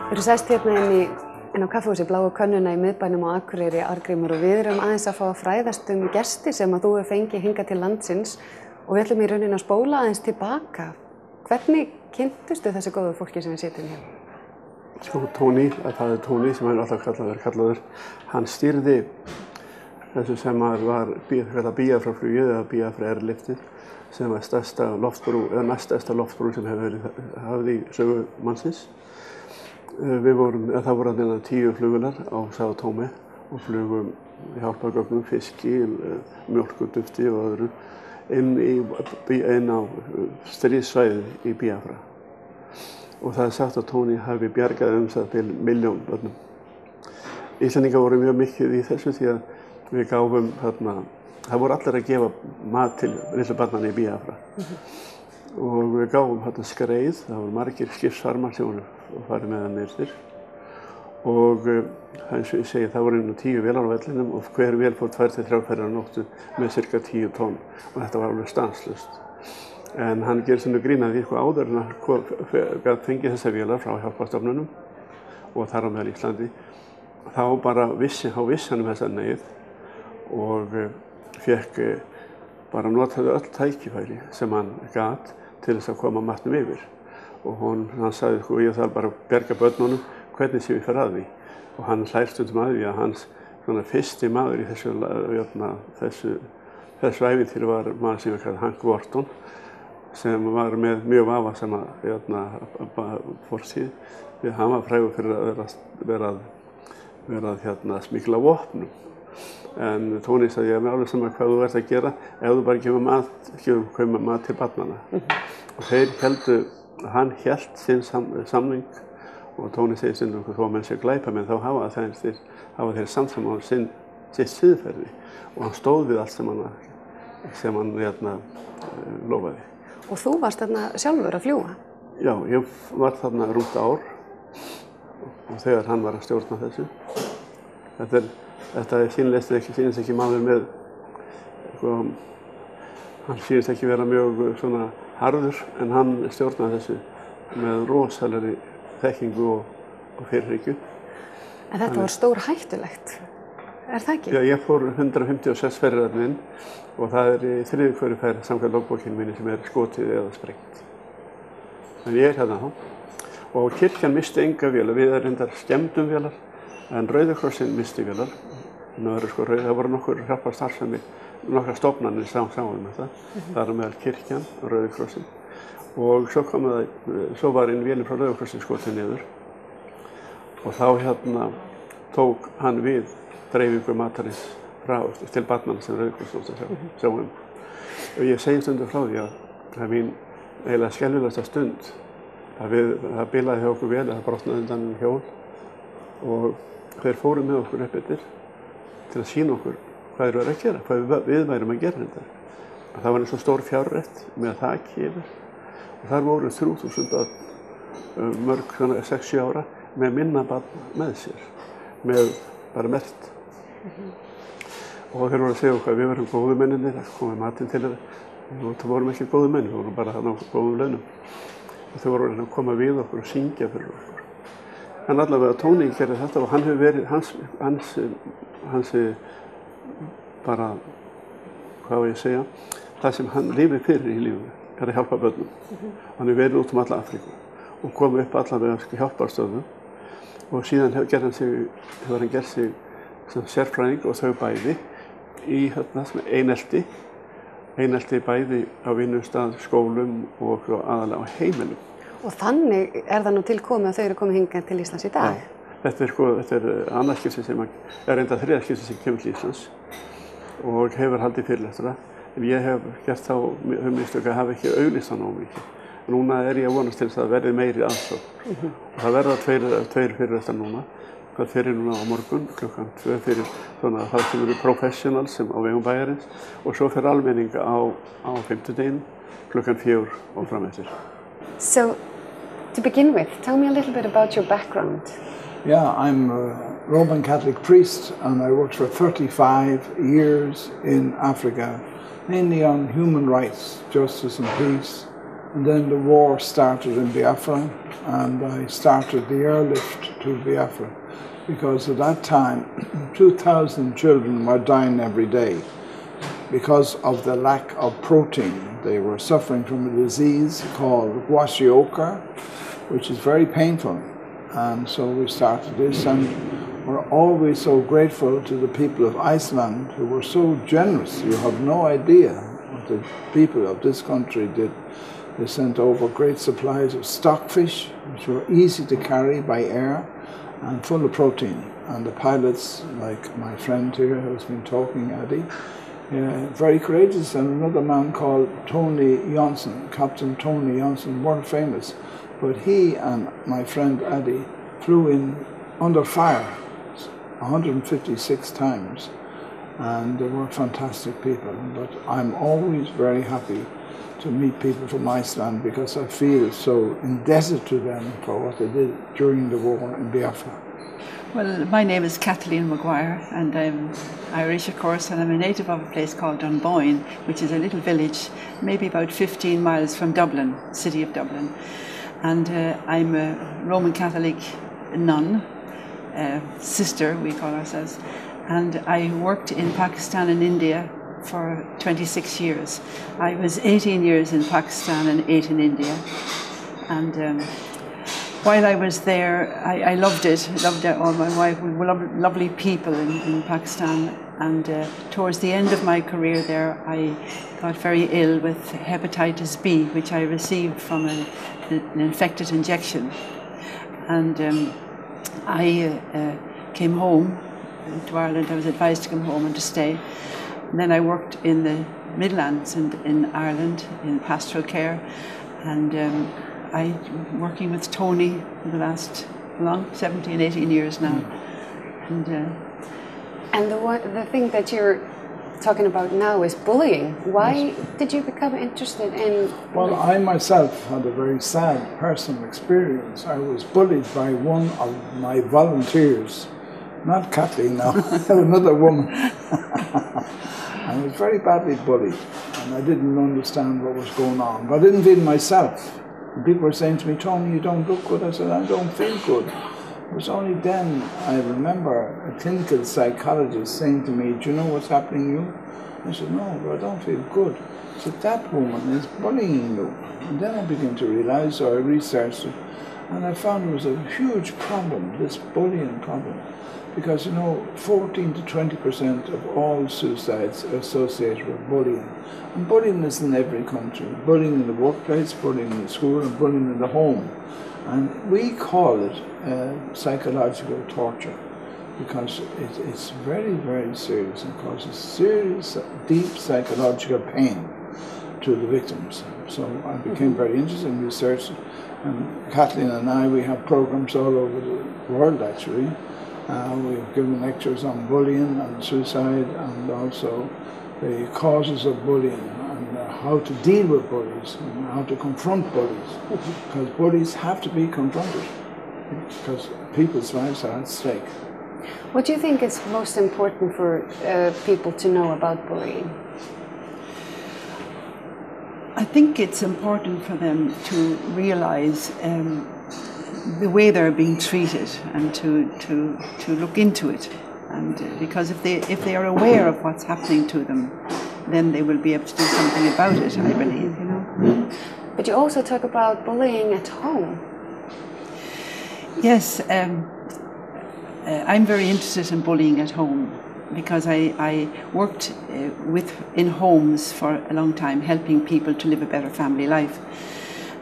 Við erum sest hérna inn á kaffihúsi Bláu könnuna í miðbænum á Akureyri, Arngrímur, og við erum aðeins að fá að fræðast gesti sem að þú hefur fengið hingað til landsins og við ætlum í rauninni að spóla aðeins tilbaka. Hvernig kynntustu þessi góðu fólki sem við sitjum hér? Sko, Tóni, það er Tóni sem hann alltaf kallaður, hann stýrði þessu sem var Biafraflugið eða Biafra-airliftið, sem var stærsta loftbrú, eða næststærsta loftbrú sem hefur verið hafð í sögu mannsins. Það voru þarna 10 flugular á Sao Tome og flugum hjálpargögnum, fiski, mjólkurdufti og öðru inn á stríðssvæðið í Biafra. Og það er sagt að Tóni hafi bjargað það til 1 milljón börnum. Íslendingar voru mjög mikið í þessu því að við gáfum þarna, það voru allir að gefa mat til litlu barnanna í Biafra. Og við gáfum þarna skreið, það voru margir skipsfarmar sem voru farið með það nyrðir. Og eins og ég segi, það voru 10 vélar á vellinum og hver vél fór 2-3 ferðir á nóttu með cirka 10 tonn og þetta var alveg stanslaust. En hann gerir svona grín að því eitthvað áður en hann gat fengið þessar vélar frá hjálparstofnunum og þar á meðal Íslandi. Þá bara vissi hann þessa neyð og fékk bara notaði öll tækifæri sem hann gat til þess að koma matnum yfir. Og hann sagði, sko, ég þarf bara að bjarga börnunum, hvernig sé ég fer að því? Og hann hlær stundum að því að hans fyrsti maður í þessu ævintýri var maður sem við kallaði Hank Worton, sem var með mjög vafasama forsíð. Því hann var frægur fyrir að vera að smygla vopnum. En Tóni sagði, ég er alveg saman hvað þú ert að gera ef þú bara gefur mat til barnanna. Og hann hélt sinn samning og Tóni segir stundum þó að menn sé glæpamenn þá hafa þeir samsama á sitt siðferði og hann stóð við allt sem hann lofaði. Og þú varst þarna sjálfur að fljúga? Já, ég var þarna rúmt ár og þegar hann var að stjórna þessu. Þetta sýnist ekki maður með, hann sýnist ekki vera mjög svona harður en hann stjórnaði þessu með rosalegri þekkingu og fyrirhyggju. En þetta var stór hættulegt, er það ekki? Já, ég fór 156 ferðir þarna inn og það er í 3. hverju ferð samkvæmt logbókinni minni sem er skotið eða sprengt. En ég er hérna þá. Og kirkjan misti enga vélar, við reyndar skemmdum vélar, en Rauði krossinn misti vélar. Það voru nokkur hjálparstarfsemi, nokkrar stofnanir sáum þetta. Það er meðal kirkjan og Rauði krossinn. Og svo var einn vélin frá Rauða krossinn skotið niður. Og þá tók hann við dreifingu matarins til barnanna sem Rauði krossinn sá Og ég segi stundum frá því að það er mín eiginlega skelfilegasta stund. Það bilaði hjá okkur vel, það brotnaði undan hjól og þeir fóru með okkur upp eftir til að sýna okkur hvað þeir eru að gera, hvað við værum að gera þetta. Það var eins og stór fjárrétt með þaki yfir og þar voru 3000 börn, mörg 6-7 ára, með minna barn með sér, með bara merkt. Og þeir voru að segja okkur að við verum góðu menninir, að koma matinn til þeirra. Það vorum ekki góðu menn, við vorum bara þarna á góðum launum. Og þau voru að koma við okkur og syngja fyrir okkur. En allavega Tóni gerði þetta og hann hefur verið, hans bara, hvað á ég að segja, það sem hann lifir fyrir í lífinu, er að hjálpa börnum. Hann hefur verið út alla Afríku og komið upp allavega hjálparstöðum og síðan hefur hann gert sig sem sérfræðing og þau bæði í einelti bæði á vinnustað, skólum og aðalega á heimilum. Og þannig er það nú til komið að þau eru komið hingað til Íslands í dag? Já, þetta er annað skipti sem er reynda 3. skipti sem kemur til Íslands og hefur haldið fyrirlestra. En ég hef gert þá mistök að hafa ekki auglýst það nógu mikið. Núna er ég að vonast til þess að verði meiri aðsókn. Og það verða 2 fyrirlestrar núna. Það fyrir núna á morgun, klukkan 2 fyrir það sem eru professionals sem á vegum bæjarins og svo fyrir almenning á 5. klukkan 4 og fram eftir. So, to begin with, tell me a little bit about your background. Yeah, I'm a Roman Catholic priest and I worked for 35 years in Africa, mainly on human rights, justice and peace, And then the war started in Biafra, and I started the airlift to Biafra, because at that time 2,000 children were dying every day because of the lack of protein. They were suffering from a disease called kwashiorkor, which is very painful. And so we started this, and we're always so grateful to the people of Iceland, who were so generous. You have no idea what the people of this country did. They sent over great supplies of stockfish, which were easy to carry by air and full of protein. And the pilots, like my friend here who's been talking, Eddie, very courageous, and another man called Tony Johnson, Captain Tony Johnson, world famous. But he and my friend Eddie flew in under fire 156 times, and they were fantastic people. But I'm always very happy to meet people from Iceland, because I feel so indebted to them for what they did during the war in Biafra. Well, my name is Kathleen Maguire, and I'm Irish, of course, and I'm a native of a place called Dunboyne, which is a little village, maybe about 15 miles from Dublin, city of Dublin. And I'm a Roman Catholic nun, sister, we call ourselves, and I worked in Pakistan and India for 26 years. I was 18 years in Pakistan and 8 in India. And while I was there, I loved it. I loved it all. My wife, we were lovely people in Pakistan. And towards the end of my career there, I got very ill with hepatitis B, which I received from an infected injection. And I came home to Ireland. I was advised to come home and to stay. And then I worked in the Midlands in Ireland in pastoral care, and I'm working with Tony for the last 17, 18 years now. And the thing that you're talking about now is bullying. Why did you become interested in bullying? Well, I myself had a very sad personal experience. I was bullied by one of my volunteers, not Kathleen now, another woman. I was very badly bullied, and I didn't understand what was going on. But I didn't feel myself. And people were saying to me, "Tony, you don't look good." I said, "I don't feel good." It was only then I remember a clinical psychologist saying to me, "Do you know what's happening to you?" I said, "No, but I don't feel good." He said, "That woman is bullying you." And then I began to realize, so I researched it, and I found it was a huge problem, this bullying problem. Because, 14 to 20% of all suicides are associated with bullying. And bullying is in every country. Bullying in the workplace, bullying in the school, and bullying in the home. And we call it psychological torture, because it's very, very serious and causes serious, deep psychological pain to the victims. So I became very interested in research, and Kathleen and I, we have programs all over the world actually. We've given lectures on bullying and suicide, and also the causes of bullying, and how to deal with bullies, and how to confront bullies. Because bullies have to be confronted, because people's lives are at stake. What do you think is most important for people to know about bullying? I think it's important for them to realize the way they're being treated, and to look into it, and because if they are aware of what's happening to them, then they will be able to do something about it, I believe, But you also talk about bullying at home. Yes, I'm very interested in bullying at home, because I worked in homes for a long time, helping people to live a better family life.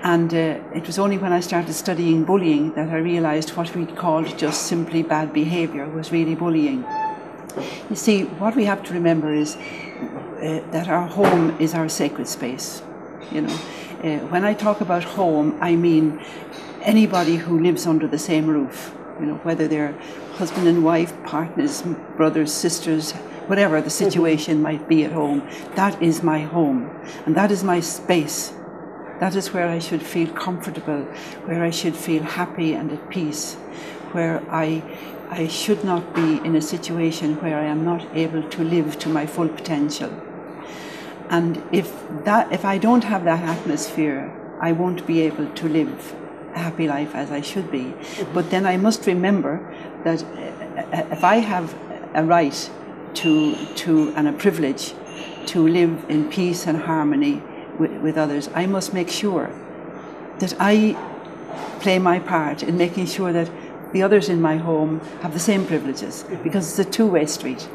And it was only when I started studying bullying that I realized what we called just simply bad behavior was really bullying. You see, what we have to remember is that our home is our sacred space. When I talk about home, I mean anybody who lives under the same roof, whether they're husband and wife, partners, brothers, sisters, whatever the situation might be at home. That is my home, and that is my space. That is where I should feel comfortable, where I should feel happy and at peace, where I should not be in a situation where I am not able to live to my full potential. And if I don't have that atmosphere, I won't be able to live a happy life as I should be. But then I must remember that if I have a right to and a privilege to live in peace and harmony with others, I must make sure that I play my part in making sure that the others in my home have the same privileges, because it's a two-way street.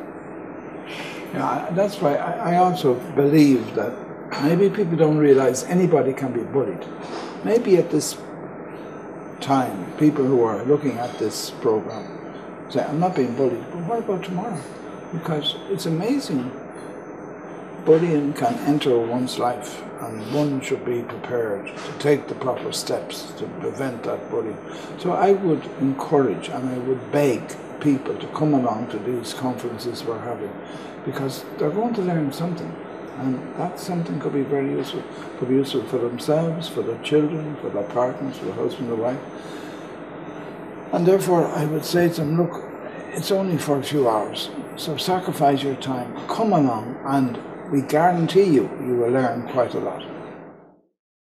Yeah, that's why I also believe that maybe people don't realize anybody can be bullied. Maybe at this time, people who are looking at this program say, I'm not being bullied, but what about tomorrow? Because it's amazing. Bullying can enter one's life, and one should be prepared to take the proper steps to prevent that bullying. So I would encourage and I would beg people to come along to these conferences we're having, because they're going to learn something, and that something could be very useful. Could be useful for themselves, for their children, for their partners, for their husband or wife. And therefore I would say to them, look, it's only for a few hours, so sacrifice your time, come along, and we guarantee you will learn quite a lot.